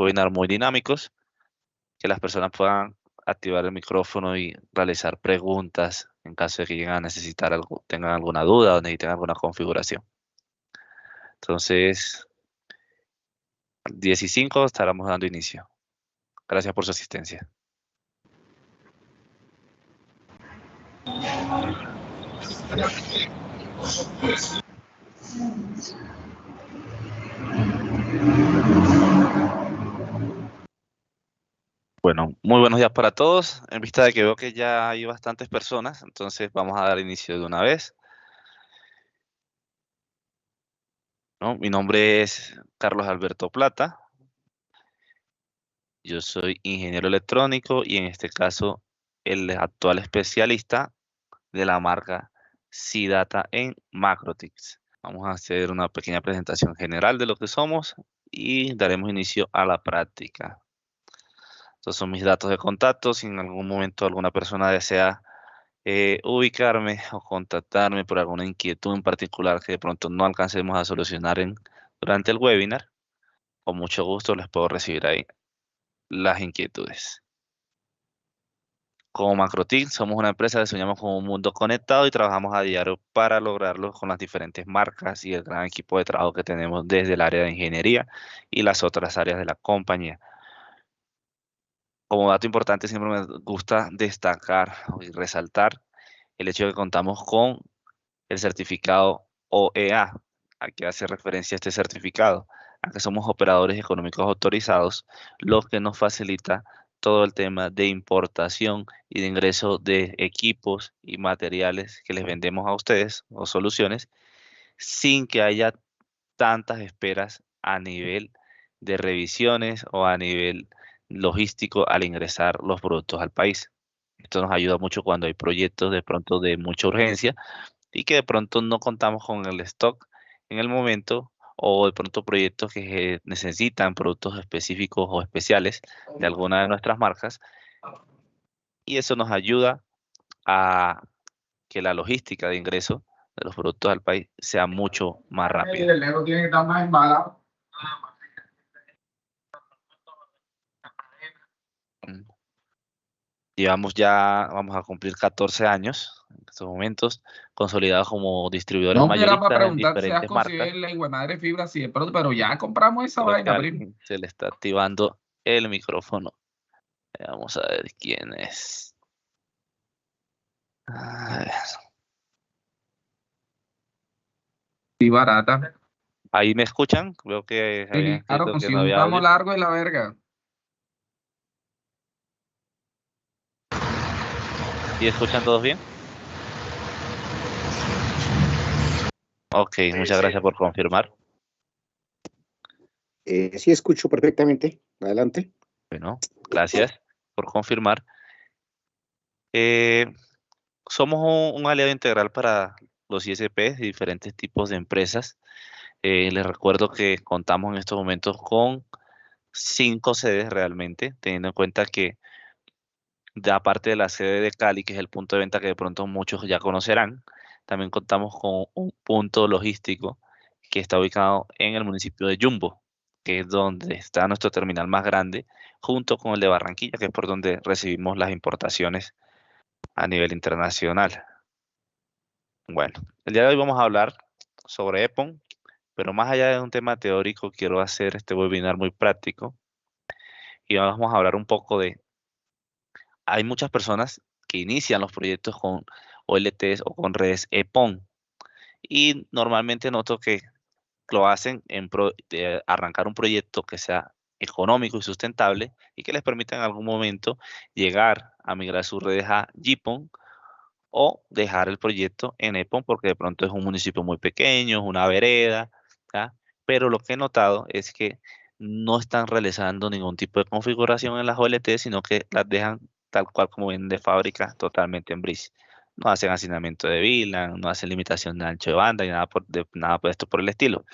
webinars muy dinámicos, que las personas puedan activar el micrófono y realizar preguntas en caso de que lleguen a necesitar algo, tengan alguna duda o necesiten alguna configuración. Entonces, 10:05 estaremos dando inicio. Gracias por su asistencia. Bueno, muy buenos días para todos. En vista de que veo que ya hay bastantes personas, entonces vamos a dar inicio de una vez, ¿no? Mi nombre es Carlos Alberto Plata. Yo soy ingeniero electrónico y en este caso el actual especialista de la marca SeaData en Macrotics. Vamos a hacer una pequeña presentación general de lo que somos y daremos inicio a la práctica. Estos son mis datos de contacto. Si en algún momento alguna persona desea ubicarme o contactarme por alguna inquietud en particular que de pronto no alcancemos a solucionar durante el webinar, con mucho gusto les puedo recibir ahí las inquietudes. Como Macrotic somos una empresa que soñamos con un mundo conectado y trabajamos a diario para lograrlo con las diferentes marcas y el gran equipo de trabajo que tenemos desde el área de ingeniería y las otras áreas de la compañía. Como dato importante, siempre me gusta destacar y resaltar el hecho de que contamos con el certificado OEA. ¿A qué hace referencia este certificado? A que somos operadores económicos autorizados, lo que nos facilita todo el tema de importación y de ingreso de equipos y materiales que les vendemos a ustedes o soluciones sin que haya tantas esperas a nivel de revisiones o a nivel logístico al ingresar los productos al país. Esto nos ayuda mucho cuando hay proyectos de pronto de mucha urgencia y que de pronto no contamos con el stock en el momento o de pronto proyectos que necesitan productos específicos o especiales de alguna de nuestras marcas y eso nos ayuda a que la logística de ingreso de los productos al país sea mucho más rápida. El Lego tiene que estar más embalado. Llevamos ya, vamos a cumplir 14 años en estos momentos, consolidados como distribuidores No, que era para mayoristas en preguntar si has diferentes conseguido marcas. la madre fibra así de pronto, pero ya compramos esa Creo que a vaina, primo. alguien se le está activando el micrófono. Vamos a ver quién es. A ver, Sí, barata. ¿ahí me escuchan? Creo que habían Sí, claro, escrito que no consigo un había tramo audio. largo de la verga. ¿Y escuchan todos bien? Ok, muchas gracias por confirmar. Sí, escucho perfectamente. Adelante. Bueno, gracias por confirmar. Eh, Somos un aliado integral para los ISPs y diferentes tipos de empresas. Les recuerdo que contamos en estos momentos con 5 sedes realmente, teniendo en cuenta que aparte de la sede de Cali, que es el punto de venta que de pronto muchos ya conocerán, también contamos con un punto logístico que está ubicado en el municipio de Yumbo, que es donde está nuestro terminal más grande, junto con el de Barranquilla, que es por donde recibimos las importaciones a nivel internacional. Bueno, el día de hoy vamos a hablar sobre EPON, pero más allá de un tema teórico, quiero hacer este webinar muy práctico y vamos a hablar un poco hay muchas personas que inician los proyectos con OLTs o con redes EPON y normalmente noto que lo hacen en pro de arrancar un proyecto que sea económico y sustentable y que les permita en algún momento llegar a migrar sus redes a GPON o dejar el proyecto en EPON porque de pronto es un municipio muy pequeño, es una vereda, ¿ya? Pero lo que he notado es que no están realizando ningún tipo de configuración en las OLT, sino que las dejan tal cual como vienen de fábrica, totalmente en bridge. No hacen hacinamiento de VLAN, no hacen limitación de ancho de banda y nada por esto por el estilo.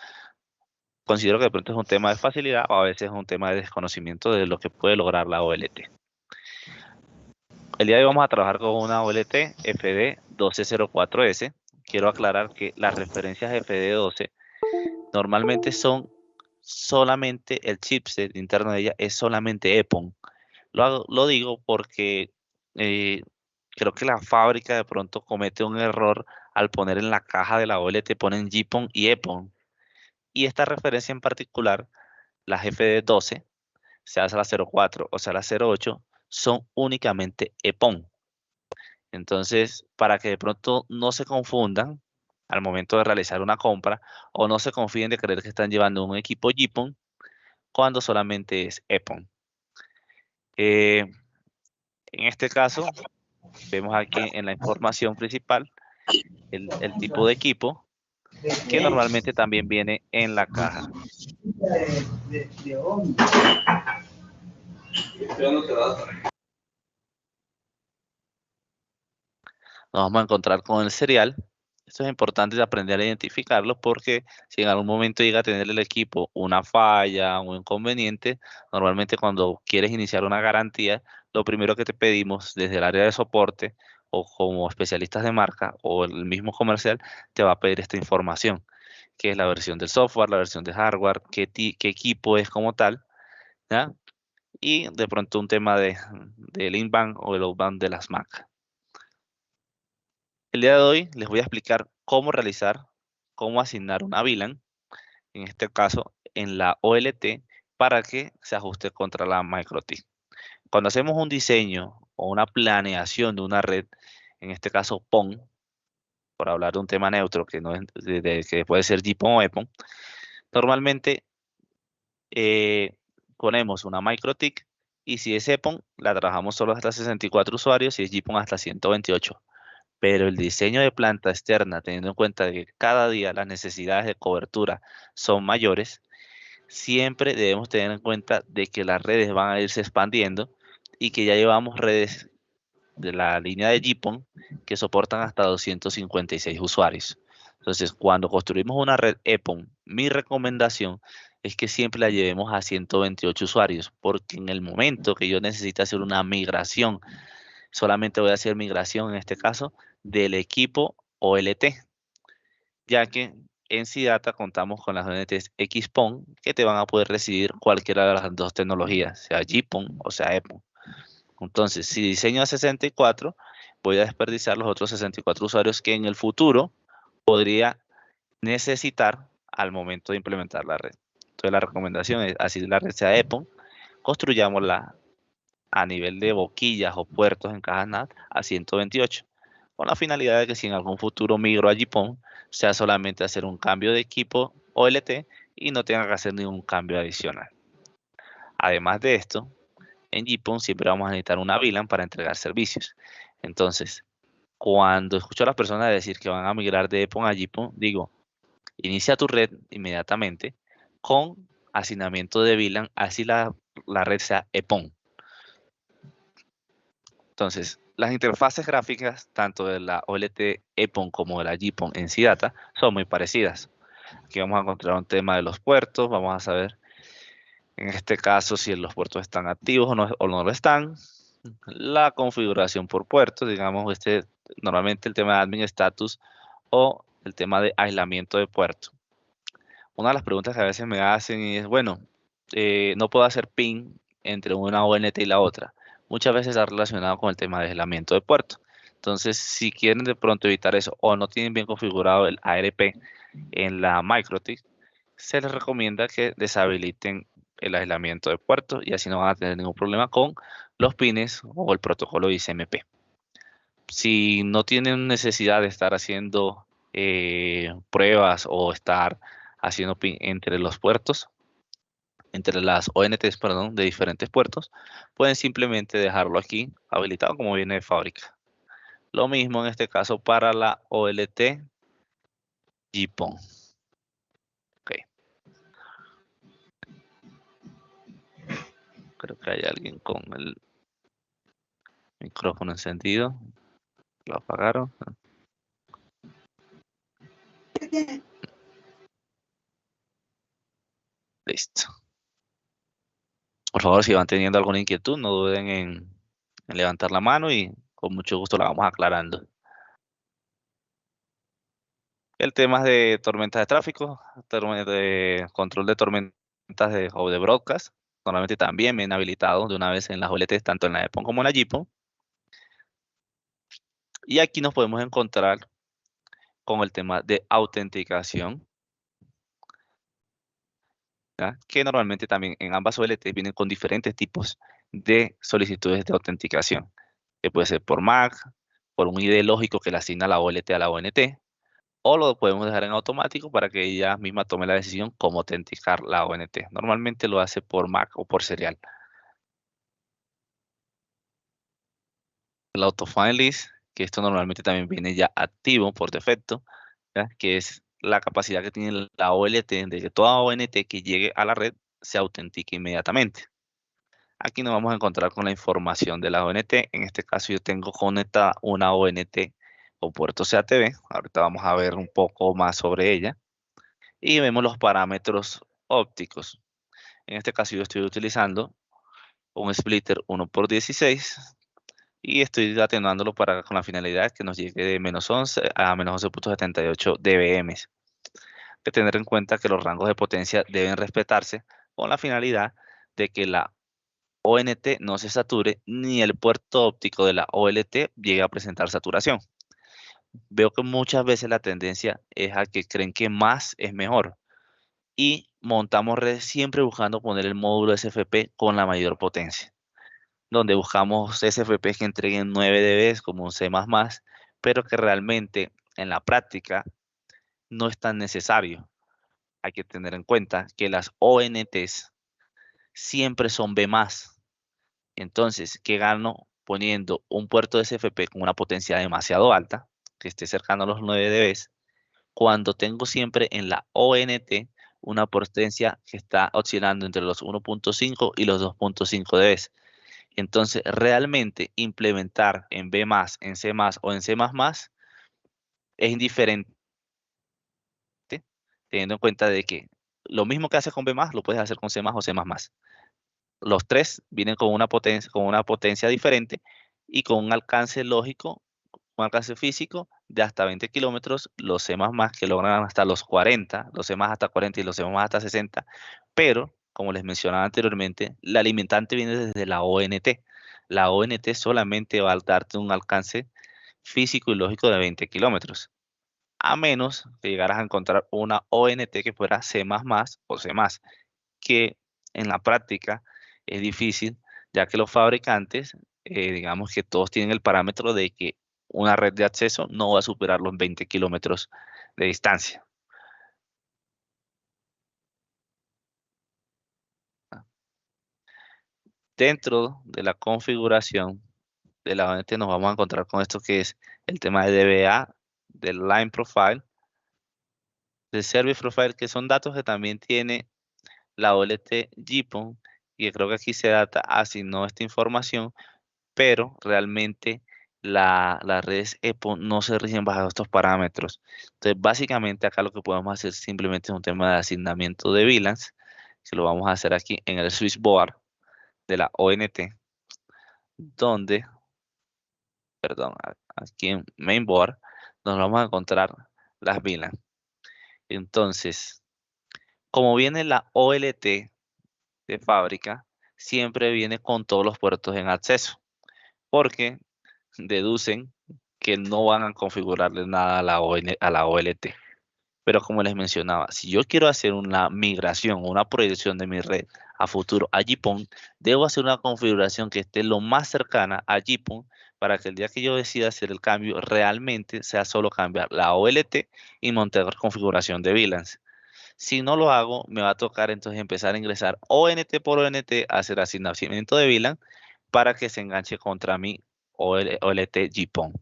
Considero que de pronto es un tema de facilidad o a veces es un tema de desconocimiento de lo que puede lograr la OLT. El día de hoy vamos a trabajar con una OLT FD1204S. Quiero aclarar que las referencias FD12 normalmente son solamente el chipset interno de ella es solamente EPON. Lo digo porque creo que la fábrica de pronto comete un error al poner en la caja de la OLT, ponen GPON y EPON. Y esta referencia en particular, la GFD12, sea la 04 o sea la 08, son únicamente EPON. Entonces, para que de pronto no se confundan al momento de realizar una compra o no se confíen de creer que están llevando un equipo GPON cuando solamente es EPON. En este caso, vemos aquí en la información principal el tipo de equipo que normalmente también viene en la caja. Nos vamos a encontrar con el serial. Esto es importante de aprender a identificarlo porque si en algún momento llega a tener el equipo una falla o un inconveniente, normalmente cuando quieres iniciar una garantía, lo primero que te pedimos desde el área de soporte o como especialistas de marca o el mismo comercial te va a pedir esta información, que es la versión del software, la versión de hardware, qué equipo es como tal, ¿ya? Y de pronto un tema del inbound o el outbound de las Mac. El día de hoy les voy a explicar cómo asignar una VLAN, en este caso en la OLT, para que se ajuste contra la MikroTik. Cuando hacemos un diseño o una planeación de una red, en este caso PON, por hablar de un tema neutro que no es que puede ser GPON o EPON, normalmente ponemos una MikroTik y si es EPON, la trabajamos solo hasta 64 usuarios y es GPON hasta 128. Pero el diseño de planta externa, teniendo en cuenta de que cada día las necesidades de cobertura son mayores, siempre debemos tener en cuenta de que las redes van a irse expandiendo y que ya llevamos redes de la línea de GPON que soportan hasta 256 usuarios. Entonces, cuando construimos una red EPON, mi recomendación es que siempre la llevemos a 128 usuarios, porque en el momento que yo necesite hacer una migración, solamente voy a hacer migración en este caso del equipo OLT, ya que en SIDATA contamos con las ONTs XPON que te van a poder recibir cualquiera de las dos tecnologías, sea GPON o sea EPON. Entonces, si diseño a 64, voy a desperdiciar los otros 64 usuarios que en el futuro podría necesitar al momento de implementar la red. Entonces, la recomendación es, así la red sea EPON, construyámosla a nivel de boquillas o puertos en cajas NAT a 128, con la finalidad de que si en algún futuro migro a GPON, sea solamente hacer un cambio de equipo OLT y no tenga que hacer ningún cambio adicional. Además de esto, en GPON siempre vamos a necesitar una VLAN para entregar servicios. Entonces, cuando escucho a las personas decir que van a migrar de EPON a GPON, digo, inicia tu red inmediatamente con asignamiento de VLAN, así la red sea EPON. Entonces, las interfaces gráficas, tanto de la OLT EPON como de la GPON en SIDATA, son muy parecidas. Aquí vamos a encontrar un tema de los puertos, vamos a saber en este caso si los puertos están activos o no lo están. La configuración por puerto, digamos, normalmente el tema de admin status o el tema de aislamiento de puerto. Una de las preguntas que a veces me hacen es, bueno, no puedo hacer ping entre una ONT y la otra. Muchas veces está relacionado con el tema de aislamiento de puerto. Entonces, si quieren de pronto evitar eso o no tienen bien configurado el ARP en la MikroTik, se les recomienda que deshabiliten el aislamiento de puertos y así no van a tener ningún problema con los pines o el protocolo ICMP. Si no tienen necesidad de estar haciendo pruebas o estar haciendo pin entre los puertos, entre las ONTs, perdón, de diferentes puertos, pueden simplemente dejarlo aquí habilitado como viene de fábrica. Lo mismo en este caso para la OLT GPON. Okay. Creo que hay alguien con el micrófono encendido. Lo apagaron. Listo. Por favor, si van teniendo alguna inquietud, no duden en levantar la mano y con mucho gusto la vamos aclarando. El tema de tormentas de tráfico, de control de tormentas o de broadcast, normalmente también vienen habilitados de una vez en las OLTs, tanto en la EPON como en la GPON. Y aquí nos podemos encontrar con el tema de autenticación, ¿ya? Que normalmente también en ambas OLTs vienen con diferentes tipos de solicitudes de autenticación, que puede ser por MAC, por un ID lógico que le asigna la OLT a la ONT, o lo podemos dejar en automático para que ella misma tome la decisión cómo autenticar la ONT. Normalmente lo hace por MAC o por serial. El Auto-Find List, que esto normalmente también viene ya activo por defecto, ¿ya? Que es la capacidad que tiene la OLT de que toda ONT que llegue a la red se autentique inmediatamente. Aquí nos vamos a encontrar con la información de la ONT. En este caso yo tengo conectada una ONT con puerto CATV. Ahorita vamos a ver un poco más sobre ella. Y vemos los parámetros ópticos. En este caso yo estoy utilizando un splitter 1x16 y estoy atenuándolo con la finalidad que nos llegue de -11 a -11.78 dBm. Hay que tener en cuenta que los rangos de potencia deben respetarse con la finalidad de que la ONT no se sature ni el puerto óptico de la OLT llegue a presentar saturación. Veo que muchas veces la tendencia es a que creen que más es mejor y montamos redes siempre buscando poner el módulo SFP con la mayor potencia, donde buscamos SFP que entreguen 9 dB como un C++, pero que realmente en la práctica no es tan necesario. Hay que tener en cuenta que las ONTs siempre son B+. Entonces, ¿qué gano poniendo un puerto de SFP con una potencia demasiado alta, que esté cercano a los 9 dB, cuando tengo siempre en la ONT una potencia que está oscilando entre los 1.5 y los 2.5 dB? Entonces, realmente implementar en B+, en C+, o en C++ es indiferente, teniendo en cuenta de que lo mismo que haces con B+, lo puedes hacer con C++ o C++. Los tres vienen con una potencia diferente y con un alcance lógico, un alcance físico de hasta 20 kilómetros, los C++ que logran hasta los 40, los C++ hasta 40 y los C++ hasta 60, pero, como les mencionaba anteriormente, la limitante viene desde la ONT. La ONT solamente va a darte un alcance físico y lógico de 20 kilómetros, a menos que llegaras a encontrar una ONT que fuera C++ o C++, que en la práctica es difícil, ya que los fabricantes, digamos que todos tienen el parámetro de que una red de acceso no va a superar los 20 kilómetros de distancia. Dentro de la configuración de la ONT nos vamos a encontrar con esto que es el tema de DBA, del Line Profile, del Service Profile, que son datos que también tiene la OLT GPON, y creo que aquí se data asignó esta información, pero realmente las redes EPON no se rigen bajo estos parámetros. Entonces, básicamente acá lo que podemos hacer simplemente es un tema de asignamiento de VLANs, que lo vamos a hacer aquí en el switchboard de la ONT, donde, perdón, aquí en mainboard, nos vamos a encontrar las VLANs. Entonces, como viene la OLT de fábrica, siempre viene con todos los puertos en acceso, porque deducen que no van a configurarle nada a la OLT. Pero como les mencionaba, si yo quiero hacer una migración, una proyección de mi red a futuro a GPON, debo hacer una configuración que esté lo más cercana a GPON para que el día que yo decida hacer el cambio realmente sea solo cambiar la OLT y montar configuración de VLANs. Si no lo hago, me va a tocar entonces empezar a ingresar ONT por ONT, a hacer asignamiento de VLAN para que se enganche contra mi OLT GPON.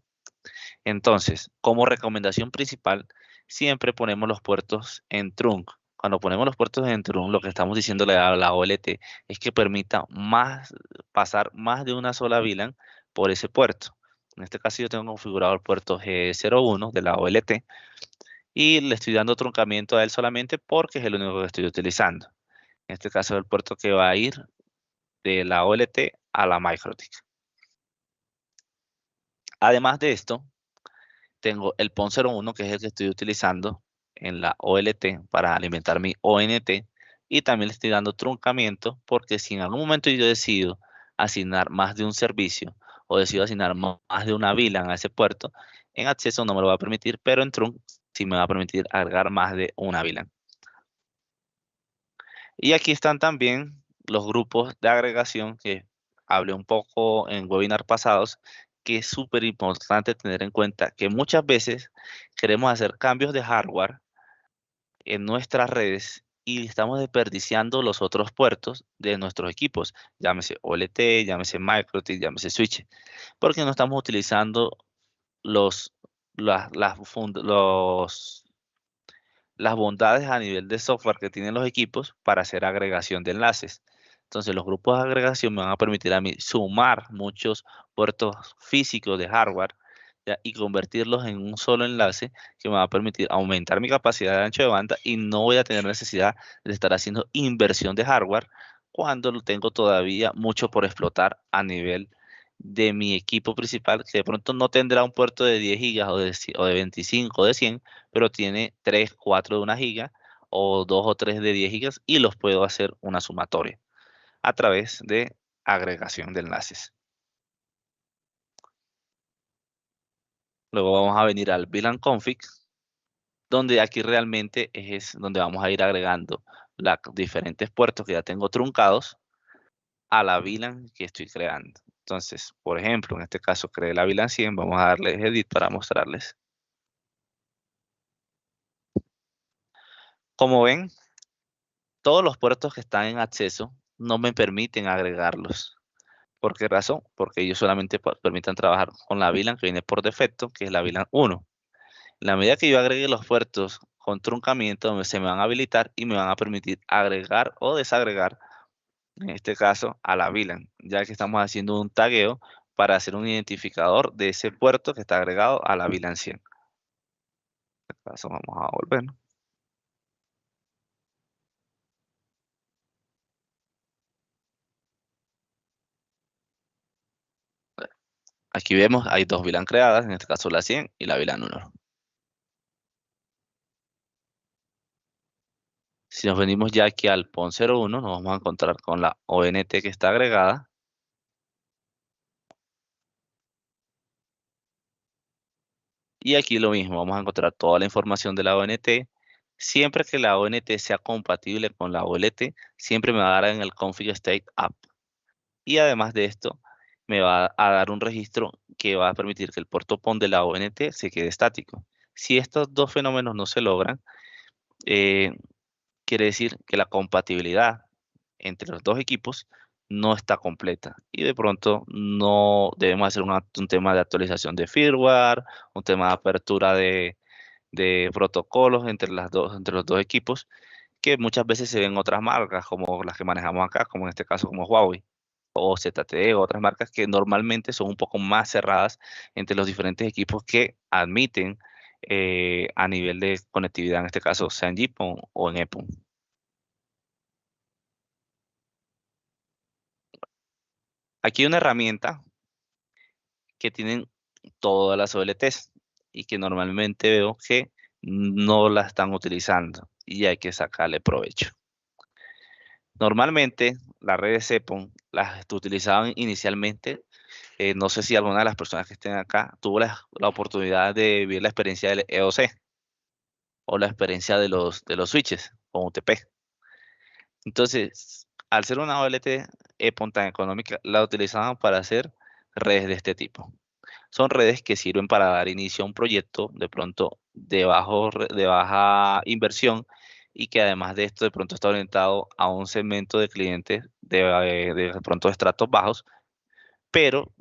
Entonces, como recomendación principal, siempre ponemos los puertos en trunk. Cuando ponemos los puertos en trunk, lo que estamos diciéndole a la OLT es que permita pasar más de una sola VLAN por ese puerto. En este caso yo tengo configurado el puerto G01 de la OLT y le estoy dando truncamiento a él solamente porque es el único que estoy utilizando. En este caso es el puerto que va a ir de la OLT a la MikroTik. Además de esto, tengo el PON01, que es el que estoy utilizando en la OLT para alimentar mi ONT, Y también le estoy dando truncamiento porque si en algún momento yo decido asignar más de un servicio o decido asignar más de una VLAN a ese puerto, en acceso no me lo va a permitir, pero en trunc sí me va a permitir agregar más de una VLAN. Y aquí están también los grupos de agregación que hablé un poco en webinar pasados, que es súper importante tener en cuenta que muchas veces queremos hacer cambios de hardware en nuestras redes y estamos desperdiciando los otros puertos de nuestros equipos, llámese OLT, llámese MikroTik, llámese Switch, porque no estamos utilizando los, las bondades a nivel de software que tienen los equipos para hacer agregación de enlaces. Entonces, los grupos de agregación me van a permitir a mí sumar muchos puertos físicos de hardware, ¿ya? Y convertirlos en un solo enlace que me va a permitir aumentar mi capacidad de ancho de banda y no voy a tener necesidad de estar haciendo inversión de hardware cuando lo tengo todavía mucho por explotar a nivel de mi equipo principal, que de pronto no tendrá un puerto de 10 gigas o de 25 o de 100, pero tiene 3, 4 de 1 giga o 2 o 3 de 10 gigas y los puedo hacer una sumatoria a través de agregación de enlaces. Luego vamos a venir al VLAN config, donde aquí realmente es donde vamos a ir agregando los diferentes puertos que ya tengo truncados a la VLAN que estoy creando. Entonces, por ejemplo, en este caso creé la VLAN 100, vamos a darle edit para mostrarles. Como ven, todos los puertos que están en acceso no me permiten agregarlos. ¿Por qué razón? Porque ellos solamente permiten trabajar con la VLAN que viene por defecto, que es la VLAN 1. En la medida que yo agregue los puertos con truncamiento, se me van a habilitar y me van a permitir agregar o desagregar, en este caso, a la VLAN, ya que estamos haciendo un tagueo para hacer un identificador de ese puerto que está agregado a la VLAN 100. En este caso, vamos a volver. Aquí vemos, hay dos VLAN creadas, en este caso la 100 y la VLAN 1. Si nos venimos ya aquí al PON 01, nos vamos a encontrar con la ONT que está agregada. Y aquí lo mismo, vamos a encontrar toda la información de la ONT. Siempre que la ONT sea compatible con la OLT, siempre me va a dar en el config state app. Y además de esto, me va a dar un registro que va a permitir que el puerto PON de la ONT se quede estático. Si estos dos fenómenos no se logran, quiere decir que la compatibilidad entre los dos equipos no está completa y de pronto no debemos hacer un tema de actualización de firmware, un tema de apertura de protocolos entre los dos equipos, que muchas veces se ven en otras marcas como las que manejamos acá, como en este caso como Huawei o ZTE o otras marcas que normalmente son un poco más cerradas entre los diferentes equipos que admiten a nivel de conectividad, en este caso sea en GPON o en EPON. Aquí hay una herramienta que tienen todas las OLTs y que normalmente veo que no la están utilizando y hay que sacarle provecho. Normalmente las redes EPON las utilizaban inicialmente. No sé si alguna de las personas que estén acá tuvo la oportunidad de vivir la experiencia del EOC o la experiencia de los switches con UTP. Entonces, al ser una OLT EPON tan económica, la utilizaban para hacer redes de este tipo. Son redes que sirven para dar inicio a un proyecto de pronto de baja inversión y que además de esto de pronto está orientado a un segmento de clientes de pronto de estratos bajos, pero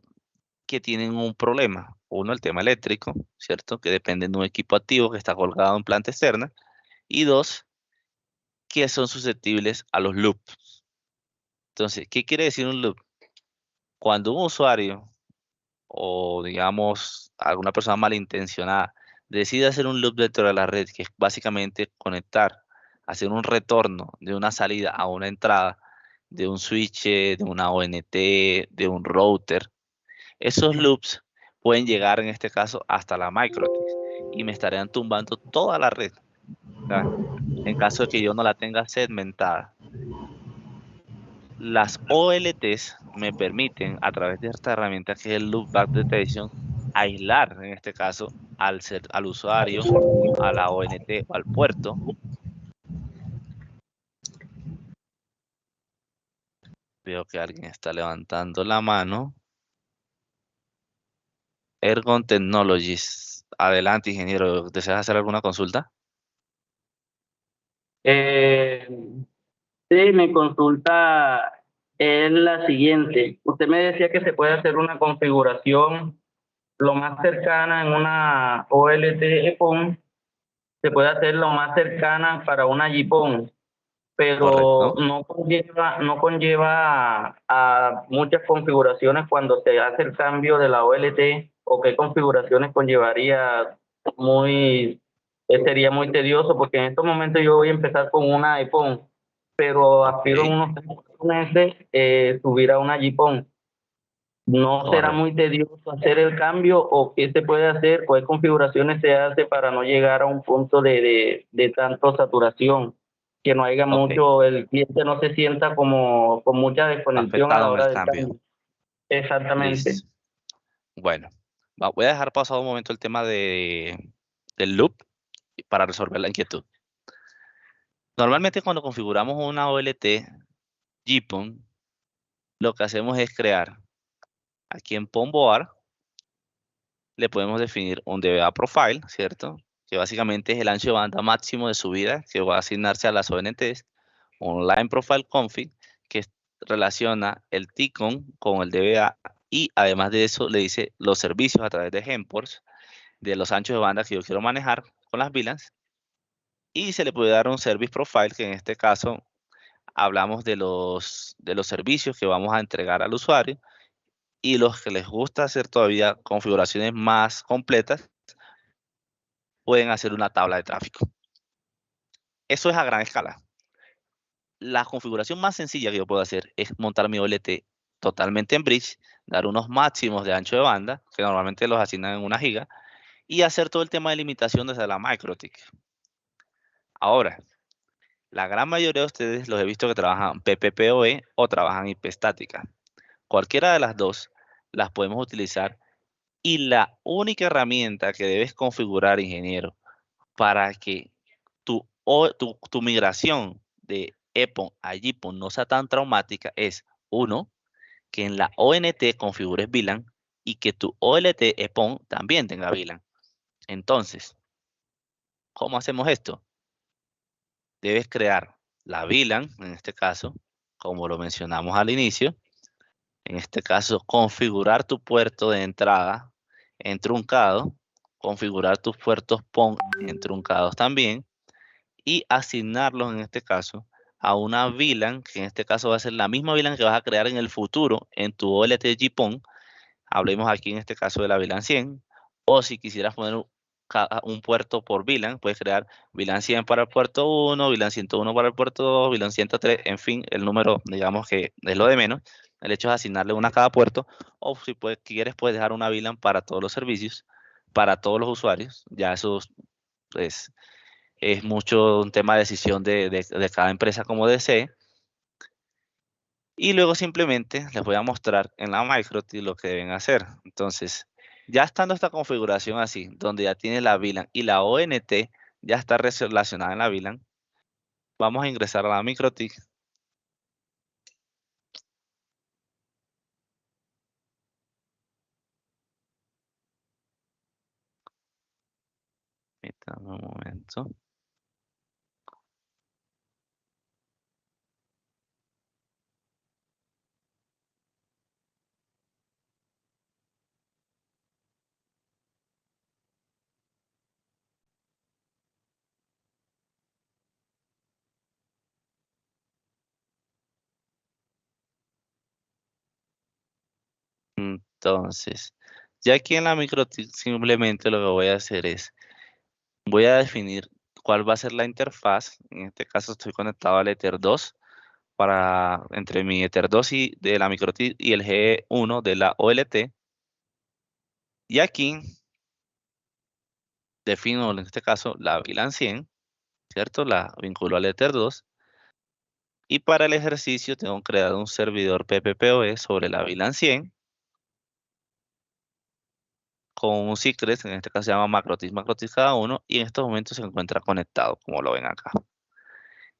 que tienen un problema. Uno, el tema eléctrico, ¿cierto? Que dependen de un equipo activo que está colgado en planta externa. Y dos, que son susceptibles a los loops. Entonces, ¿qué quiere decir un loop? Cuando un usuario o digamos alguna persona malintencionada decide hacer un loop dentro de la red, que es básicamente conectar, hacer un retorno de una salida a una entrada de un switch, de una ONT, de un router, esos loops pueden llegar en este caso hasta la MikroTik y me estarían tumbando toda la red, ¿verdad? En caso de que yo no la tenga segmentada. las OLTs me permiten, a través de esta herramienta que es el Loopback Detection, aislar, en este caso, al usuario, a la ONT o al puerto. Veo que alguien está levantando la mano. Ergon Technologies. Adelante, ingeniero. ¿Deseas hacer alguna consulta? Sí, mi consulta es la siguiente. Usted me decía que se puede hacer una configuración lo más cercana en una OLT EPON, se puede hacer lo más cercana para una GPON, pero Correcto. no conlleva a muchas configuraciones cuando se hace el cambio de la OLT, o qué configuraciones conllevaría muy, sería muy tedioso, porque en estos momentos yo voy a empezar con una EPON, pero aspiro en Ok, unos meses subir a una GPON. ¿No será correcto. muy tedioso hacer el cambio, o qué se puede hacer? ¿Cuáles configuraciones se hace para no llegar a un punto de tanto saturación? Que no haya Ok, mucho, el cliente no se sienta como con mucha desconexión a la afectado en el hora del cambio. cambio. Exactamente. Listo. Bueno, voy a dejar pasado un momento el tema del loop para resolver la inquietud. Normalmente cuando configuramos una OLT GPON, lo que hacemos es crear aquí en PON.board, le podemos definir un DBA profile, ¿cierto? Que básicamente es el ancho de banda máximo de subida que va a asignarse a las ONTs. Un line profile config que relaciona el TCON con el DBA, y además de eso le dice los servicios a través de Gemports de los anchos de banda que yo quiero manejar con las VLANs, y se le puede dar un service profile, que en este caso hablamos de los servicios que vamos a entregar al usuario, y los que les gusta hacer todavía configuraciones más completas pueden hacer una tabla de tráfico. Eso es a gran escala. La configuración más sencilla que yo puedo hacer es montar mi OLT totalmente en bridge, dar unos máximos de ancho de banda, que normalmente los asignan en 1 giga, y hacer todo el tema de limitación desde la MikroTik. Ahora, la gran mayoría de ustedes los he visto que trabajan PPPoE o trabajan IP estática. Cualquiera de las dos las podemos utilizar, y la única herramienta que debes configurar, ingeniero, para que tu migración de EPON a GPON no sea tan traumática es, uno, que en la ONT configures VLAN y que tu OLT EPON también tenga VLAN. Entonces, ¿cómo hacemos esto? Debes crear la VLAN, en este caso, como lo mencionamos al inicio. En este caso, configurar tu puerto de entrada en truncado, configurar tus puertos PON en truncados también, y asignarlos en este caso a una VLAN, que en este caso va a ser la misma VLAN que vas a crear en el futuro en tu OLT GPON. Hablemos aquí en este caso de la VLAN 100, o si quisieras poner un puerto por VLAN, puedes crear VLAN 100 para el puerto 1, VLAN 101 para el puerto 2, VLAN 103, en fin, el número, digamos que es lo de menos. El hecho es asignarle una a cada puerto, o si quieres, puedes dejar una VLAN para todos los servicios, para todos los usuarios. Ya eso pues, es mucho un tema de decisión de cada empresa como desee. Y luego simplemente les voy a mostrar en la MikroTik lo que deben hacer. Entonces, ya estando esta configuración así, donde ya tiene la VLAN y la ONT ya está relacionada en la VLAN, vamos a ingresar a la MikroTik. Permítame un momento. Entonces, ya aquí en la MikroTik simplemente lo que voy a hacer es, voy a definir cuál va a ser la interfaz. En este caso estoy conectado al Ether 2, entre mi Ether 2 y de la MikroTik y el G1 de la OLT. Y aquí defino en este caso la VLAN 100, ¿cierto? La vinculo al Ether 2. Y para el ejercicio tengo creado un servidor PPPoE sobre la VLAN 100 con un secret, en este caso se llama macrotis cada uno, y en estos momentos se encuentra conectado, como lo ven acá.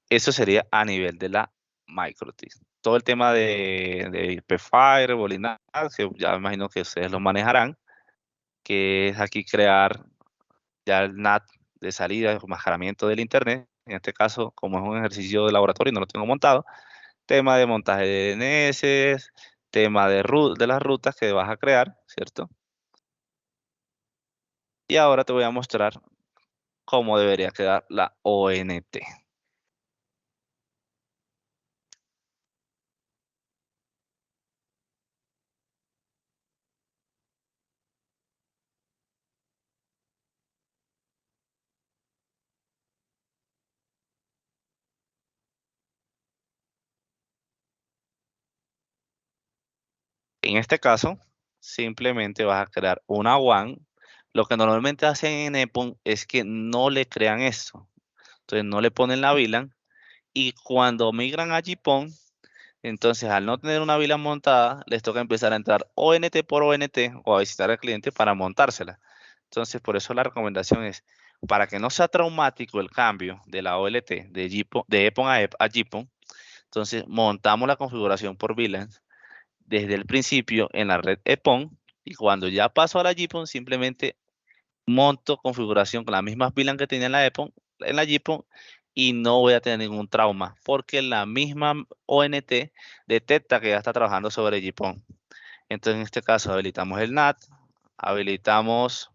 Eso sería a nivel de la MikroTik. Todo el tema de IP Firewall y nada, que ya me imagino que ustedes lo manejarán, que es aquí crear ya el NAT de salida, el enmascaramiento del Internet. En este caso, como es un ejercicio de laboratorio, no lo tengo montado. Tema de montaje de DNS, tema de las rutas que vas a crear, ¿cierto? Y ahora te voy a mostrar cómo debería quedar la ONT. En este caso, simplemente vas a crear una WAN. Lo que normalmente hacen en EPON es que no le crean esto. Entonces no le ponen la VLAN y cuando migran a GPON, entonces al no tener una VLAN montada, les toca empezar a entrar ONT por ONT o a visitar al cliente para montársela. Entonces por eso la recomendación es, para que no sea traumático el cambio de la OLT de EPON a GPON, entonces montamos la configuración por VLAN desde el principio en la red EPON y cuando ya paso a la GPON simplemente monto configuración con las mismas VLAN que tenía en la EPON, en la GPON y no voy a tener ningún trauma porque la misma ONT detecta que ya está trabajando sobre GPON. Entonces en este caso habilitamos el NAT, habilitamos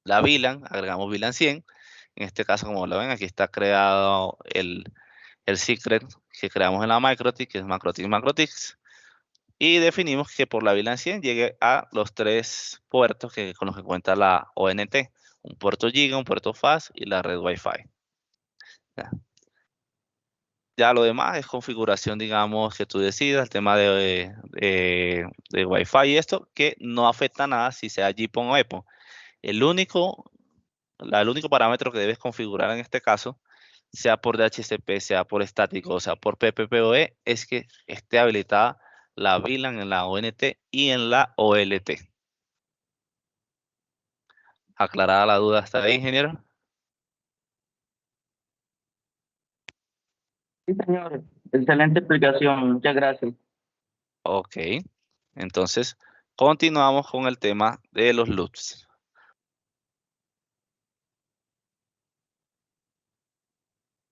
la VLAN, agregamos VLAN 100. En este caso, como lo ven, aquí está creado el secret que creamos en la MikroTik, que es MikroTik. Y definimos que por la VLAN 100 llegue a los 3 puertos con los que cuenta la ONT. Un puerto Giga, un puerto FAST y la red Wi-Fi. Ya lo demás es configuración, digamos, que tú decidas, el tema de Wi-Fi y esto, que no afecta nada si sea GPON o EPON. El único parámetro que debes configurar en este caso, sea por DHCP, sea por estático, o sea por PPPoE, es que esté habilitada la VLAN en la ONT y en la OLT. ¿Aclarada la duda hasta ahí, ingeniero? Sí, señor. Excelente explicación. Muchas gracias. Ok. Entonces, continuamos con el tema de los loops.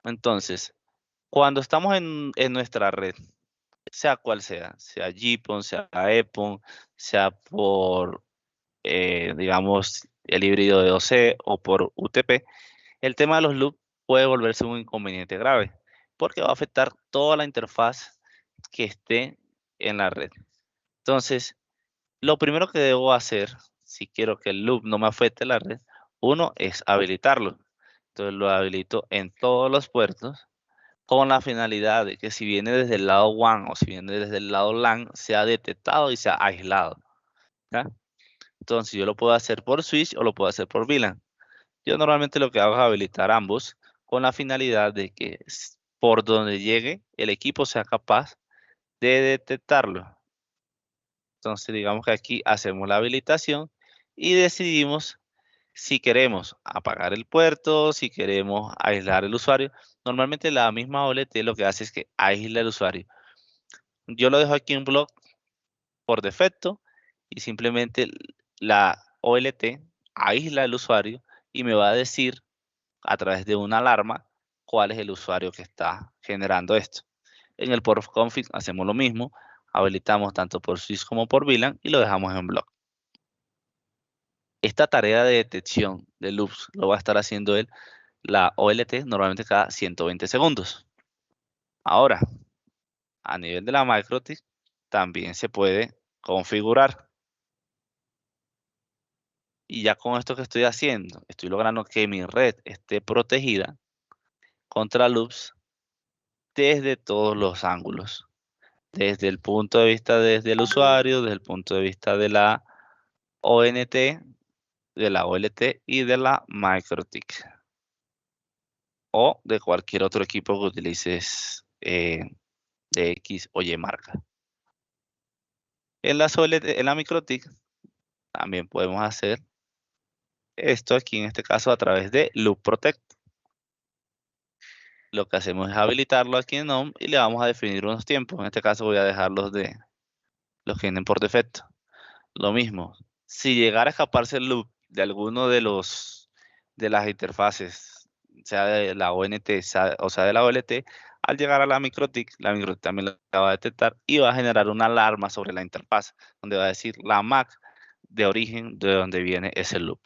Entonces, cuando estamos en nuestra red, sea cual sea GPON, sea EPON, sea por, digamos, el híbrido de OC o por UTP, el tema de los loops puede volverse un inconveniente grave, porque va a afectar toda la interfaz que esté en la red. Entonces, lo primero que debo hacer, si quiero que el loop no me afecte la red, uno es habilitarlo. Entonces lo habilito en todos los puertos con la finalidad de que si viene desde el lado WAN o si viene desde el lado LAN, sea detectado y sea aislado. ¿Ya? Entonces yo lo puedo hacer por switch o lo puedo hacer por VLAN. Yo normalmente lo que hago es habilitar ambos con la finalidad de que por donde llegue el equipo sea capaz de detectarlo. Entonces digamos que aquí hacemos la habilitación y decidimos si queremos apagar el puerto, si queremos aislar el usuario. Normalmente la misma OLT lo que hace es que aísla el usuario. Yo lo dejo aquí en block por defecto y simplemente la OLT aísla el usuario y me va a decir a través de una alarma cuál es el usuario que está generando esto. En el port config hacemos lo mismo, habilitamos tanto por switch como por VLAN y lo dejamos en block. Esta tarea de detección de loops lo va a estar haciendo la OLT normalmente cada 120 segundos. Ahora, a nivel de la MikroTik también se puede configurar. Y ya con esto que estoy haciendo, estoy logrando que mi red esté protegida contra loops desde todos los ángulos. Desde el punto de vista desde el usuario, desde el punto de vista de la ONT, de la OLT y de la MikroTik. O de cualquier otro equipo que utilices de X o Y marca. En la MikroTik también podemos hacer esto aquí, en este caso, a través de Loop Protect. Lo que hacemos es habilitarlo aquí en NOM y le vamos a definir unos tiempos. En este caso voy a dejar los que vienen por defecto. Lo mismo, si llegara a escaparse el loop de alguno de las interfaces, sea de la ONT o sea de la OLT, al llegar a la MikroTik también la va a detectar y va a generar una alarma sobre la interfaz, donde va a decir la MAC de origen de donde viene ese loop.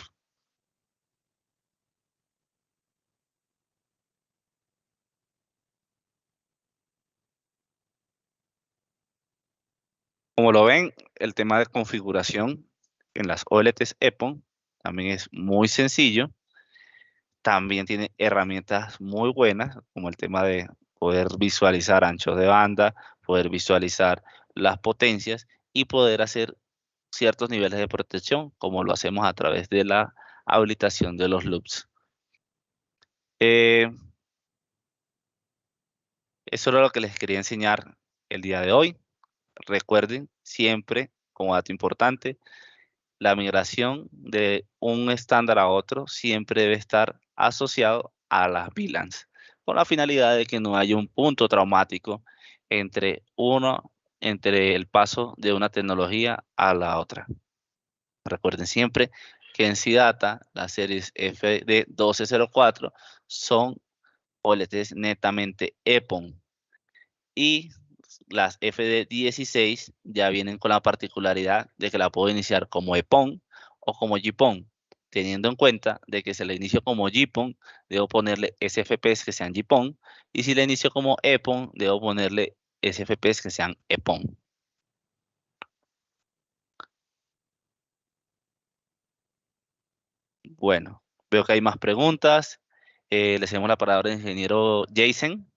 Como lo ven, el tema de configuración en las OLTs EPON también es muy sencillo. También tiene herramientas muy buenas, como el tema de poder visualizar anchos de banda, poder visualizar las potencias y poder hacer ciertos niveles de protección, como lo hacemos a través de la habilitación de los loops. Eso era lo que les quería enseñar el día de hoy. Recuerden siempre, como dato importante, la migración de un estándar a otro siempre debe estar asociado a las VLANs, con la finalidad de que no haya un punto traumático entre el paso de una tecnología a la otra. Recuerden siempre que en CIDATA las series FD1204 son OLTs netamente EPON y las FD16 ya vienen con la particularidad de que la puedo iniciar como EPON o como GPON, teniendo en cuenta de que si la inicio como GPON, debo ponerle SFPs que sean GPON, y si la inicio como EPON, debo ponerle SFPs que sean EPON. Bueno, veo que hay más preguntas. Le cedemos la palabra al ingeniero Jason.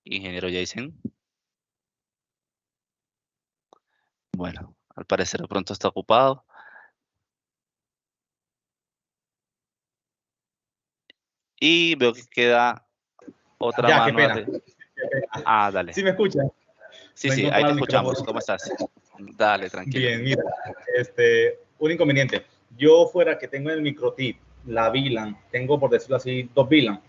Ingeniero Jason. Bueno, al parecer de pronto está ocupado. Y veo que queda otra Ya, qué mano. pena. Ah, dale. ¿Sí me escuchas? Sí, No sí, ahí encontraba te el escuchamos. micrófono. ¿Cómo estás? Dale, tranquilo. Bien, mira, un inconveniente. Yo fuera que tengo el MikroTik, la VLAN, tengo por decirlo así, dos VLAN.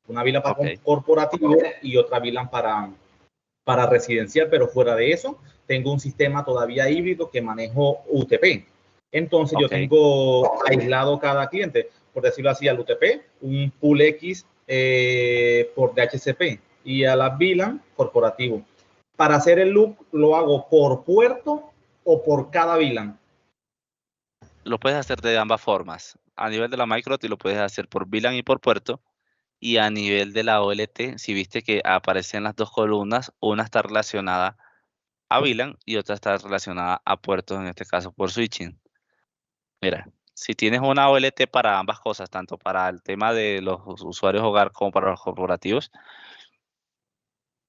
Una VLAN para corporativo y otra VLAN para residencial, pero fuera de eso, tengo un sistema todavía híbrido que manejo UTP. Entonces yo tengo aislado cada cliente, por decirlo así, al UTP, un pool X por DHCP y a la VLAN corporativo. Para hacer el loop, ¿lo hago por puerto o por cada VLAN? Lo puedes hacer de ambas formas. A nivel de la MikroTik lo puedes hacer por VLAN y por puerto. Y a nivel de la OLT, si viste que aparecen las dos columnas, una está relacionada a VLAN y otra está relacionada a puertos, en este caso por switching. Mira, si tienes una OLT para ambas cosas, tanto para el tema de los usuarios hogar como para los corporativos,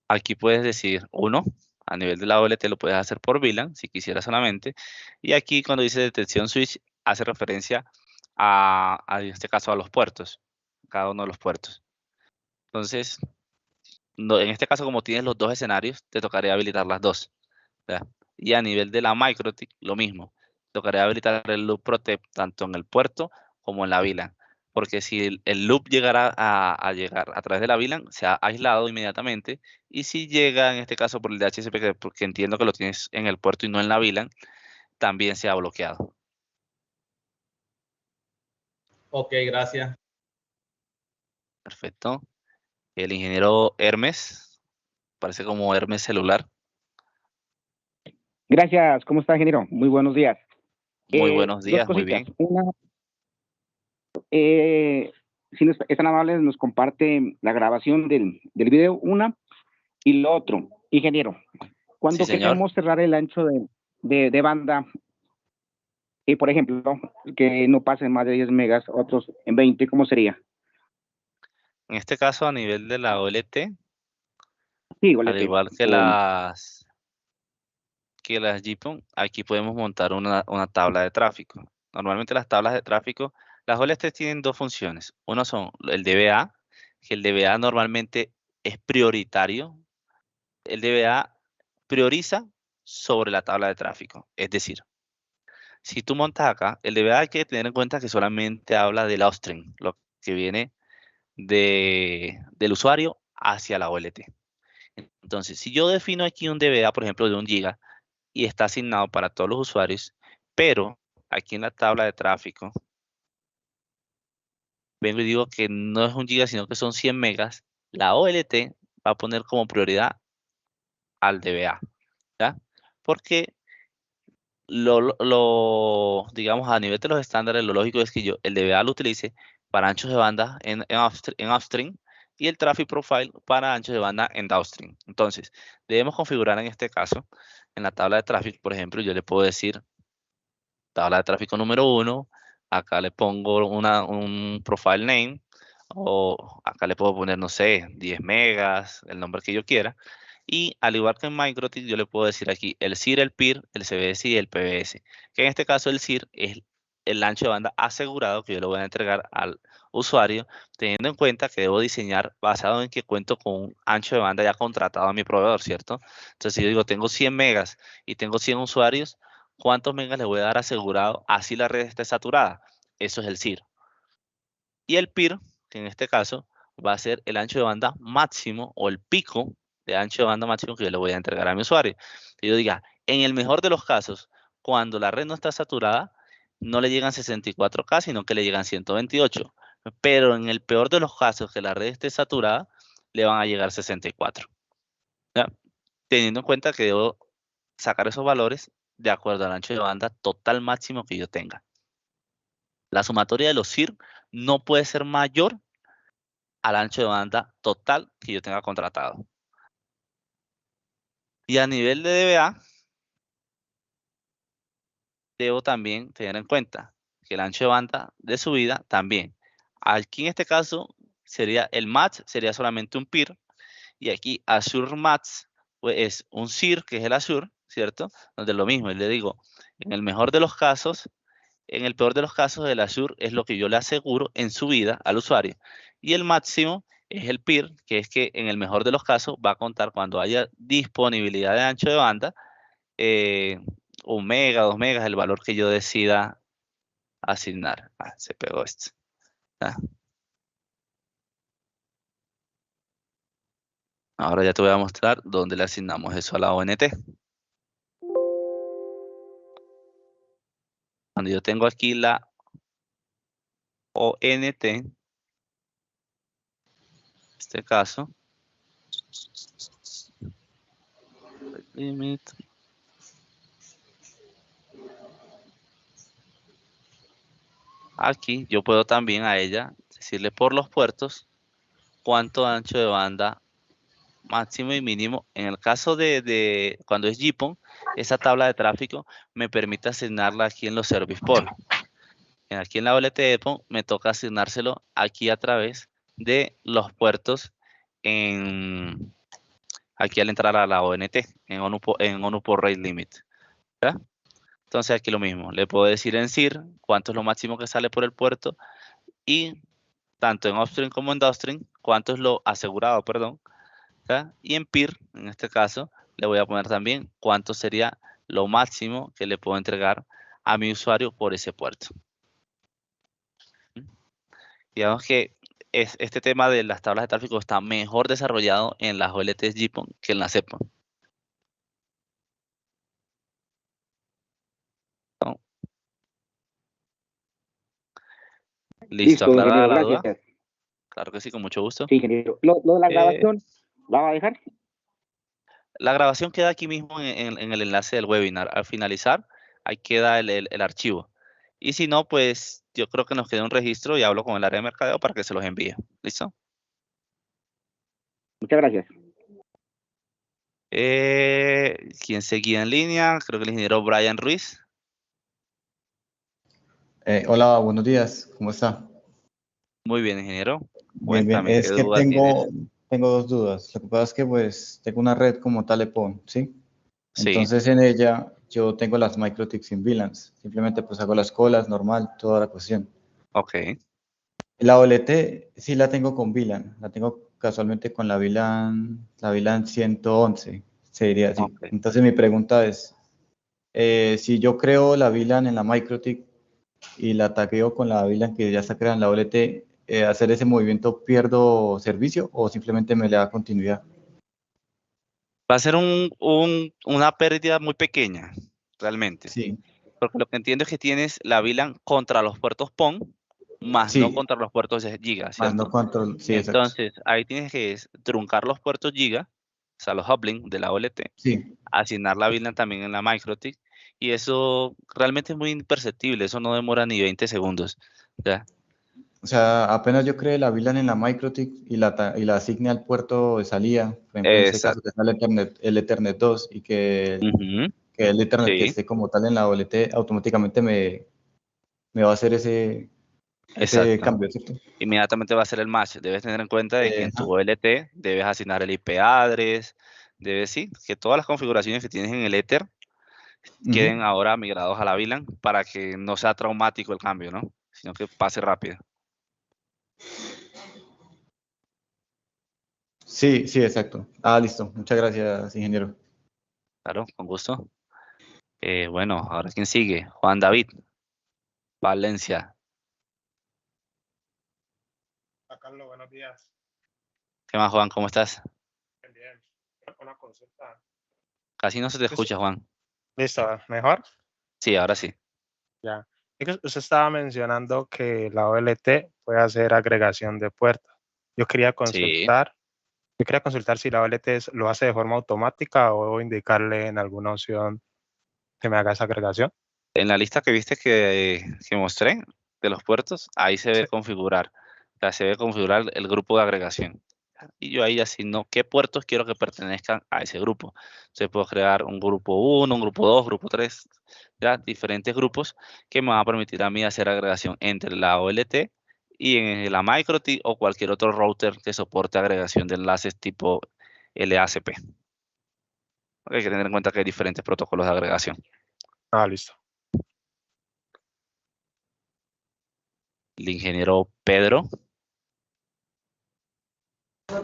aquí puedes decir uno, a nivel de la OLT lo puedes hacer por VLAN, si quisieras solamente, y aquí cuando dice detección switch, hace referencia en este caso a los puertos, cada uno de los puertos. Entonces, en este caso, como tienes los dos escenarios, te tocaría habilitar las dos, ¿verdad? Y a nivel de la MikroTik, lo mismo. Tocaría habilitar el Loop Protect tanto en el puerto como en la VLAN. Porque si el loop llegara a llegar a través de la VLAN, se ha aislado inmediatamente. Y si llega, en este caso, por el DHCP, porque entiendo que lo tienes en el puerto y no en la VLAN, también se ha bloqueado. Ok, gracias. Perfecto. El ingeniero Hermes, parece como Hermes celular. Gracias, ¿cómo está, ingeniero? Muy buenos días. Muy buenos días, dos muy cositas. bien. Una, si es tan amable, nos comparte la grabación del video, una, y lo otro. Ingeniero, cuando Sí, señor. queremos cerrar el ancho de banda, por ejemplo, que no pasen más de 10 megas, otros en 20, ¿cómo sería? En este caso, a nivel de la OLT, Sí, al igual que las GPON, aquí podemos montar una tabla de tráfico. Normalmente las tablas de tráfico, las OLT tienen dos funciones. Uno son el DBA, que el DBA normalmente es prioritario. El DBA prioriza sobre la tabla de tráfico. Es decir, si tú montas acá, el DBA hay que tener en cuenta que solamente habla del upstream, lo que viene del usuario hacia la OLT. Entonces, si yo defino aquí un DBA, por ejemplo, de 1 giga, y está asignado para todos los usuarios, pero aquí en la tabla de tráfico, vengo y digo que no es 1 giga, sino que son 100 megas, la OLT va a poner como prioridad al DBA, ¿ya? Porque digamos, a nivel de los estándares, lo lógico es que yo el DBA lo utilice para anchos de banda en upstream y el traffic profile para anchos de banda en downstream. Entonces, debemos configurar en este caso, en la tabla de tráfico, por ejemplo, yo le puedo decir tabla de tráfico número 1, acá le pongo un profile name, o acá le puedo poner, no sé, 10 megas, el nombre que yo quiera. Y al igual que en MikroTik, yo le puedo decir aquí el CIR, el PIR, el CBS y el PBS. Que en este caso el CIR es el ancho de banda asegurado que yo le voy a entregar al usuario, teniendo en cuenta que debo diseñar basado en que cuento con un ancho de banda ya contratado a mi proveedor, ¿cierto? Entonces, si yo digo, tengo 100 megas y tengo 100 usuarios, ¿cuántos megas le voy a dar asegurado así la red esté saturada? Eso es el CIR. Y el PIR, que en este caso va a ser el ancho de banda máximo o el pico de ancho de banda máximo que yo le voy a entregar a mi usuario. Que yo diga, en el mejor de los casos, cuando la red no está saturada, no le llegan 64K, sino que le llegan 128. Pero en el peor de los casos que la red esté saturada, le van a llegar 64. ¿Ya? Teniendo en cuenta que debo sacar esos valores de acuerdo al ancho de banda total máximo que yo tenga. La sumatoria de los CIR no puede ser mayor al ancho de banda total que yo tenga contratado. Y a nivel de DBA, debo también tener en cuenta que el ancho de banda de subida también. Aquí en este caso sería el match, sería solamente un PIR. Y aquí Azure Match pues, es un CIR, que es el Azure, ¿cierto? Donde lo mismo, le digo, en el mejor de los casos, en el peor de los casos, el Azure es lo que yo le aseguro en subida al usuario. Y el máximo es el PIR, que es que en el mejor de los casos va a contar cuando haya disponibilidad de ancho de banda, 1 mega, 2 megas, el valor que yo decida asignar. Ah, se pegó esto. Ah. Ahora ya te voy a mostrar dónde le asignamos eso a la ONT. Cuando yo tengo aquí la ONT, en este caso, limit, aquí yo puedo también a ella decirle por los puertos cuánto ancho de banda máximo y mínimo. En el caso de cuando es GPON, esa tabla de tráfico me permite asignarla aquí en los service port. Aquí en la OLT de EPON me toca asignárselo aquí a través de los puertos aquí al entrar a la ONT, en ONU Port Rate Limit. ¿Ya? Entonces aquí lo mismo, le puedo decir en CIR cuánto es lo máximo que sale por el puerto y tanto en upstream como en downstream, cuánto es lo asegurado, perdón. ¿Ya? Y en PIR, en este caso, le voy a poner también cuánto sería lo máximo que le puedo entregar a mi usuario por ese puerto. Digamos que este tema de las tablas de tráfico está mejor desarrollado en las OLTs GPON que en las EPON. ¿No? Listo, aclarada la duda. Claro que sí, con mucho gusto. Sí, ingeniero. Lo de la grabación, ¿la va a dejar? La grabación queda aquí mismo en el enlace del webinar. Al finalizar, ahí queda el archivo. Y si no, pues yo creo que nos queda un registro y hablo con el área de mercadeo para que se los envíe. ¿Listo? Muchas gracias. ¿Quién seguía en línea? Creo que el ingeniero Brian Ruiz. Hola, buenos días. ¿Cómo está? Muy bien, ingeniero. Bien, bien. Cuéntame, Es ¿qué que duda tienes? tengo dos dudas. Lo que pasa es que pues tengo una red como tal EPON, ¿sí? Sí. Entonces en ella yo tengo las MikroTik sin VLANs. Simplemente pues hago las colas, normal, toda la cuestión. Ok. La OLT sí la tengo con VLAN. La tengo casualmente con la VLAN 111, se diría así. Ok. Entonces mi pregunta es, si yo creo la VLAN en la MikroTik y la tagueo con la VLAN que ya está creada en la OLT, ¿hacer ese movimiento pierdo servicio o simplemente me le da continuidad? Va a ser una pérdida muy pequeña, realmente. Sí, Porque lo que entiendo es que tienes la VLAN contra los puertos PON, más no sí, contra los puertos de Giga, más ¿cierto? no control, sí, exacto. Entonces, ahí tienes que truncar los puertos Giga, o sea, los uplink de la OLT, Sí, asignar la VLAN también en la MikroTik, y eso realmente es muy imperceptible, eso no demora ni 20 segundos, ¿ya? o sea, apenas yo creé la VLAN en la MikroTik y la asigne al puerto de salida, por ejemplo, en este caso Exacto. que está el Ethernet 2 y que Ujú, el Ethernet que sí, esté como tal en la OLT automáticamente me va a hacer ese exacto. cambio, ¿cierto? Inmediatamente va a ser el match. Debes tener en cuenta de que en tu Ajá. OLT debes asignar el IP address, sí, que todas las configuraciones que tienes en el Ether queden Ujú. ahora migrados a la VLAN para que no sea traumático el cambio, ¿no? Sino que pase rápido. Sí, sí, exacto. Ah, listo. Muchas gracias, ingeniero. Claro, con gusto. Bueno, ahora quién sigue. Juan David, Valencia. Carlos, buenos días. ¿Qué más, Juan? ¿Cómo estás? Bien. Una consulta. Casi no se te escucha, Juan. Listo, ¿mejor? Sí, ahora sí. Ya. Es que usted estaba mencionando que la OLT puede hacer agregación de puertos. Yo quería Sí. consultar si la OLT lo hace de forma automática o debo indicarle en alguna opción que me haga esa agregación. En la lista que viste que mostré de los puertos, ahí se Sí. ve configurar. O sea, se ve configurar el grupo de agregación. Y yo ahí asigno qué puertos quiero que pertenezcan a ese grupo. Entonces puedo crear un grupo 1, un grupo 2, grupo 3, ya diferentes grupos que me van a permitir a mí hacer agregación entre la OLT y en la MikroTik o cualquier otro router que soporte agregación de enlaces tipo LACP. Hay que tener en cuenta que hay diferentes protocolos de agregación. Ah, listo. El ingeniero Pedro.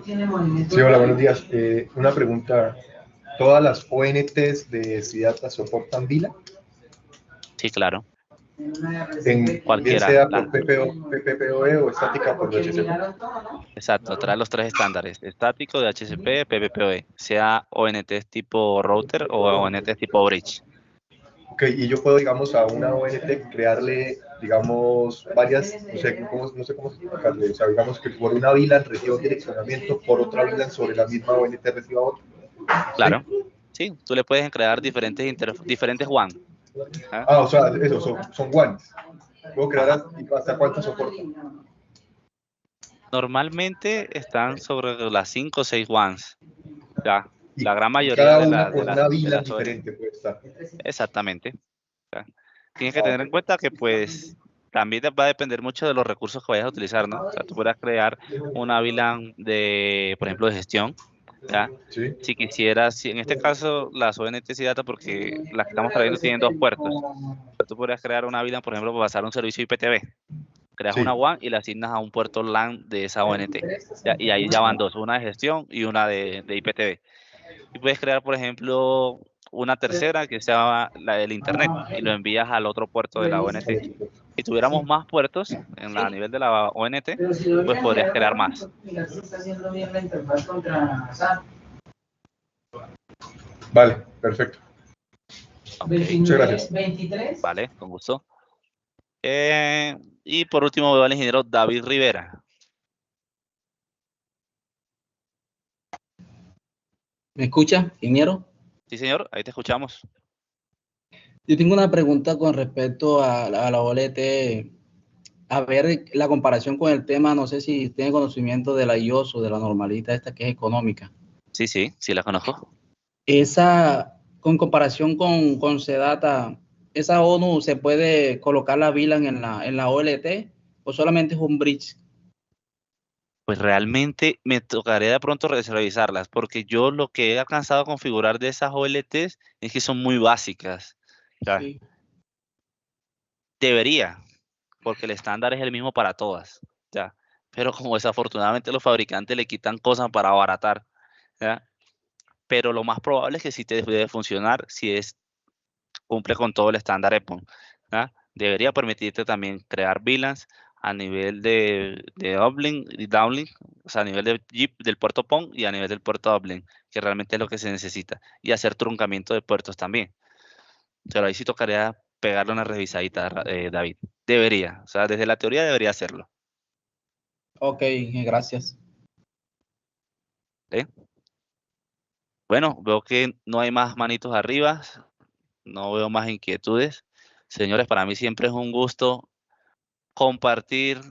Sí, hola, buenos días. Una pregunta. ¿Todas las ONTs de SIDATA soportan VLAN? Sí, claro. Bien Cualquiera. sea por PPPoE o estática por DHCP. Exacto, trae los tres estándares, estático, DHCP, PPPoE, sea ONTs tipo router o ONTs tipo bridge. Ok, y yo puedo, digamos, a una ONT crearle, digamos, varias, no sé cómo explicarle, o sea, digamos que por una VLAN reciba un direccionamiento, por otra VLAN sobre la misma ONT reciba otro. Claro, sí, tú le puedes crear diferentes WAN. ¿Ah? Ah, o sea, eso, son WANs. Puedo crear hasta cuántas soportan. Normalmente están sobre las 5 o 6 WANs. Ya, Y la gran mayoría cada de, una la- de con las una de VLAN las ONT. diferente puede estar. Exactamente. Ya. Tienes que Ah, tener en ok. cuenta que pues también va a depender mucho de los recursos que vayas a utilizar, ¿no? O sea, tú podrás crear una VLAN por ejemplo, de gestión, ¿ya? Sí. Si quisieras, si en este caso las ONTs y data, porque las que estamos trayendo tienen 2 puertos. Pero tú podrías crear una VLAN, por ejemplo, para pasar un servicio IPTV. Creas una Sí. WAN y la asignas a un puerto LAN de esa ONT. ¿Ya? Y ahí ya van dos, una de gestión y una de IPTV. Y puedes crear, por ejemplo, una tercera que sea la del internet y lo envías al otro puerto de la ONT. Si tuviéramos más puertos a nivel de la ONT, pues podrías crear más. Vale, perfecto. Okay. Muchas gracias. Vale, con gusto. Y por último veo al ingeniero David Rivera. ¿Me escucha, ingeniero? Sí, señor, ahí te escuchamos. Yo tengo una pregunta con respecto a la OLT. A ver, la comparación con el tema, no sé si tiene conocimiento de la IOSO, de la normalita esta que es económica. Sí, sí la conozco. Esa, con comparación con SEDATA, ¿esa ONU se puede colocar la VLAN en la OLT o solamente es un bridge? Pues realmente me tocaría de pronto revisarlas, porque yo lo que he alcanzado a configurar de esas OLTs es que son muy básicas. O sea, Sí. debería, porque el estándar es el mismo para todas, ¿ya? Pero como desafortunadamente los fabricantes le quitan cosas para abaratar, ¿ya? Pero lo más probable es que sí te debe funcionar si cumple con todo el estándar EPON, ¿ya? Debería permitirte también crear VLANs a nivel de uplink y downlink, o sea, a nivel del puerto PON y a nivel del puerto uplink, que realmente es lo que se necesita, y hacer truncamiento de puertos también. Pero ahí sí tocaría pegarle una revisadita, David. Debería, o sea, desde la teoría debería hacerlo. Ok, gracias. ¿Eh? Bueno, veo que no hay más manitos arriba, no veo más inquietudes. Señores, para mí siempre es un gusto compartir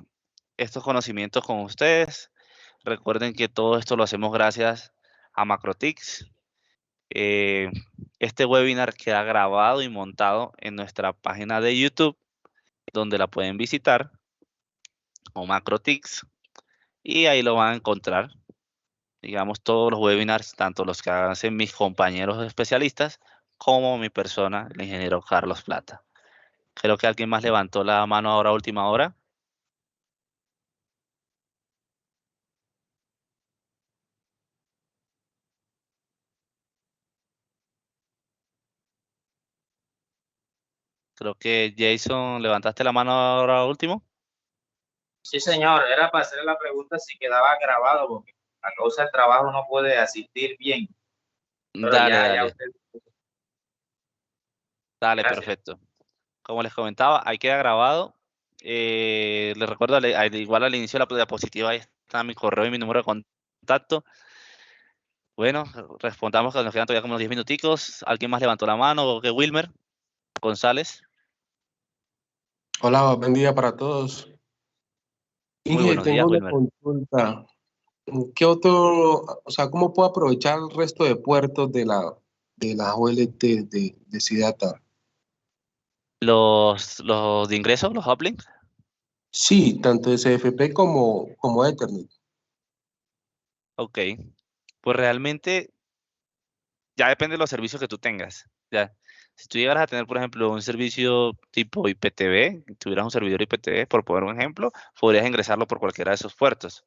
estos conocimientos con ustedes. Recuerden que todo esto lo hacemos gracias a Macrotix. Este webinar queda grabado y montado en nuestra página de YouTube, donde la pueden visitar, o Macrotix, y ahí lo van a encontrar. Digamos, todos los webinars, tanto los que hacen mis compañeros especialistas, como mi persona, el ingeniero Carlos Plata. Creo que alguien más levantó la mano ahora a última hora. Creo que Jason, levantaste la mano ahora último. Sí, señor, era para hacer la pregunta si quedaba grabado, porque a causa del trabajo no puede asistir bien. Pero Dale, ya dale. usted. Dale, Gracias. perfecto. Como les comentaba, ahí queda grabado. Les recuerdo, igual al inicio de la diapositiva, ahí está mi correo y mi número de contacto. Bueno, respondamos que nos quedan todavía como unos 10 minuticos. ¿Alguien más levantó la mano? ¿Que Wilmer González? Hola, buen día para todos. Muy Inge, buenos días, tengo una Wilmer. consulta. ¿Qué otro, o sea, cómo puedo aprovechar el resto de puertos de la OLT de SIDATA? ¿Los de ingreso, los uplinks? Sí, tanto de CFP como Ethernet. Ok. Pues realmente ya depende de los servicios que tú tengas. Ya. Si tú llegaras a tener, por ejemplo, un servicio tipo IPTV, tuvieras un servidor IPTV, por poner un ejemplo, podrías ingresarlo por cualquiera de esos puertos,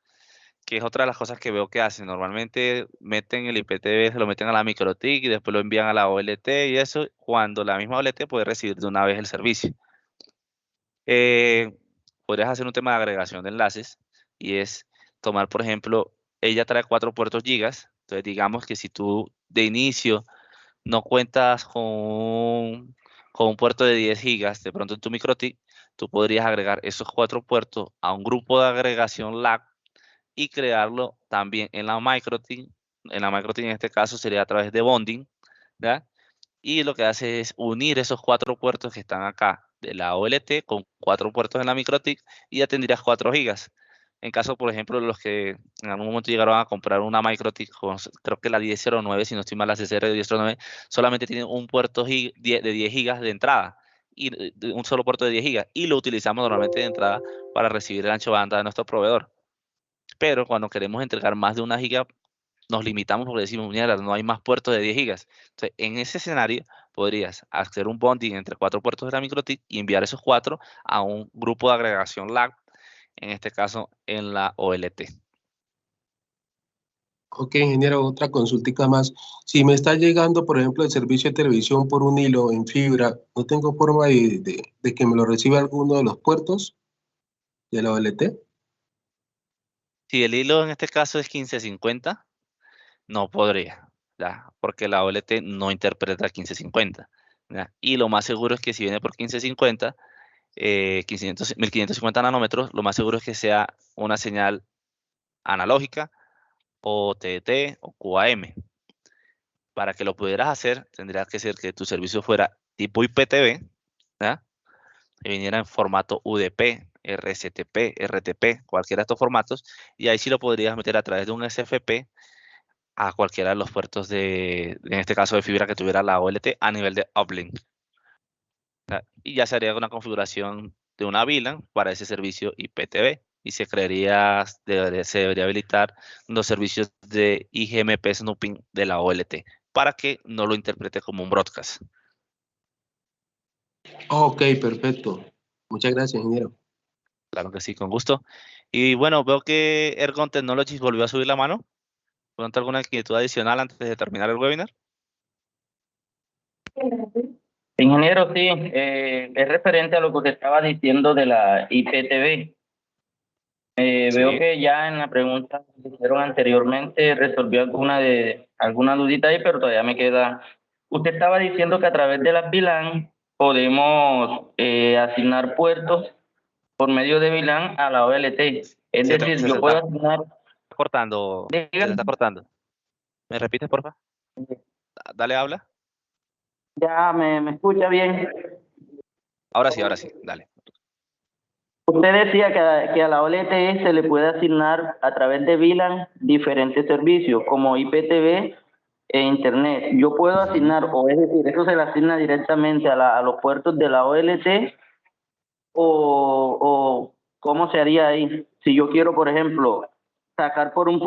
que es otra de las cosas que veo que hacen. Normalmente meten el IPTV, se lo meten a la MikroTik y después lo envían a la OLT y eso, cuando la misma OLT puede recibir de una vez el servicio. Podrías hacer un tema de agregación de enlaces y es tomar, por ejemplo, ella trae 4 puertos gigas, entonces digamos que si tú de inicio no cuentas con un puerto de 10 gigas, de pronto en tu MikroTik, tú podrías agregar esos 4 puertos a un grupo de agregación LAC y crearlo también en la MikroTik. En la MikroTik en este caso sería a través de bonding, ¿ya? Y lo que hace es unir esos 4 puertos que están acá de la OLT con 4 puertos en la MikroTik y ya tendrías 4 gigas. En caso, por ejemplo, los que en algún momento llegaron a comprar una MikroTik, creo que la 1009, si no estoy mal, la CCR 1009, solamente tiene un puerto de 10 gigas de entrada y un solo puerto de 10 gigas y lo utilizamos normalmente de entrada para recibir el ancho banda de nuestro proveedor. Pero cuando queremos entregar más de 1 giga, nos limitamos porque decimos, mira, no hay más puertos de 10 gigas. Entonces, en ese escenario, podrías hacer un bonding entre 4 puertos de la MikroTik y enviar esos 4 a un grupo de agregación LAC, en este caso en la OLT. Ok, ingeniero, otra consultica más. Si me está llegando, por ejemplo, el servicio de televisión por un hilo en fibra, ¿no tengo forma de que me lo reciba alguno de los puertos de la OLT? Si el hilo en este caso es 1550, no podría, ¿ya? Porque la OLT no interpreta 1550, ¿ya? Y lo más seguro es que si viene por 1550, 1550 nanómetros, lo más seguro es que sea una señal analógica o TDT o QAM. Para que lo pudieras hacer, tendrías que ser que tu servicio fuera tipo IPTV, ¿ya? Que viniera en formato UDP, RSTP, RTP, cualquiera de estos formatos, y ahí sí lo podrías meter a través de un SFP a cualquiera de los puertos en este caso de fibra que tuviera la OLT a nivel de uplink, ¿ya? Y ya se haría una configuración de una VLAN para ese servicio IPTV y se debería habilitar los servicios de IGMP snooping de la OLT para que no lo interprete como un broadcast. Ok, perfecto. Muchas gracias, ingeniero. Claro que sí, con gusto. Y bueno, veo que Ergon Technologies volvió a subir la mano. ¿Pregunta alguna inquietud adicional antes de terminar el webinar? Ingeniero, sí, es referente a lo que usted estaba diciendo de la IPTV. Veo que ya en la pregunta que hicieron anteriormente resolvió alguna dudita ahí, pero todavía me queda. Usted estaba diciendo que a través de las VLAN podemos asignar puertos por medio de VLAN a la OLT. Es decir, yo puedo asignar... Se está cortando. ¿Me repites, por favor? Dale, habla. Ya, ¿me escucha bien? Ahora sí, dale. Usted decía que a la OLT se le puede asignar a través de VLAN diferentes servicios, como IPTV e Internet. Yo puedo asignar, o es decir, eso se le asigna directamente a los puertos de la OLT, o ¿cómo se haría ahí? Si yo quiero, por ejemplo, sacar por un puerto